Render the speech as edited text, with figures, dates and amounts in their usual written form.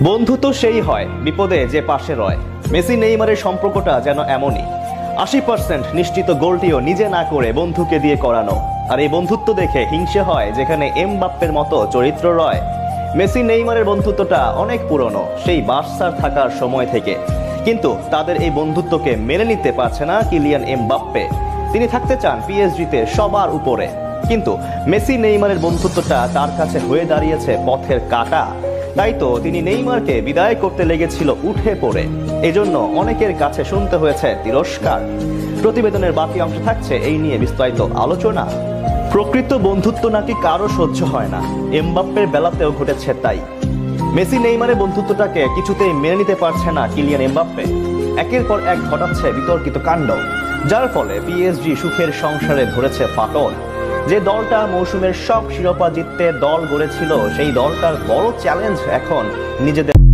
বন্ধু তো সেই হয় বিপদে যে পাশে রয়। মেসি নেইমারের সম্পর্কটা যেন এমনই। 80% নিশ্চিত গোলটিও নিজে না করে বন্ধুকে দিয়ে করানো। আর এই বন্ধুত্ব দেখে হিংসে হয় যেখানে এমবাপ্পের মতো চরিত্র রয়। মেসি নেইমারের বন্ধুত্বটা অনেক পুরনো, সেই বার্সার থাকার সময় থেকে। কিন্তু তাদের এই বন্ধুত্বকে মেনে নিতে পারছে না কিলিয়ান এমবাপ্পে। তিনি থাকতে চান পিএসজিতে সবার উপরে। কিন্তু মেসি নেইমারের বন্ধুত্বটা তার কাছে হয়ে দাঁড়িয়েছে পথের কাঁটা। তাই তো তিনি নেইমারকে বিদায় করতে লেগেছিল উঠে পড়ে। এজন্য অনেকের কাছে শুনতে হয়েছে তিরস্কার। প্রতিবেদনের বাকি অংশে থাকছে এই নিয়ে বিস্তারিত আলোচনা। প্রকৃত বন্ধুত্ব নাকি কারো সহ্য হয় না, এমবাপ্পের বেলাতেও ঘটেছে তাই। মেসি নেইমারের বন্ধুত্বটাকে কিছুতেই মেনে নিতে পারছে না কিলিয়ান এমবাপ্পে। একের পর এক ঘটাচ্ছে বিতর্কিত কাণ্ড, যার ফলে পিএসজি সুখের সংসারে ধরেছে ফাটল। যে দলটা মৌসুমের সব শিরোপা জিততে দল গড়েছিল, সেই দলটার বড় চ্যালেঞ্জ এখন নিজেদের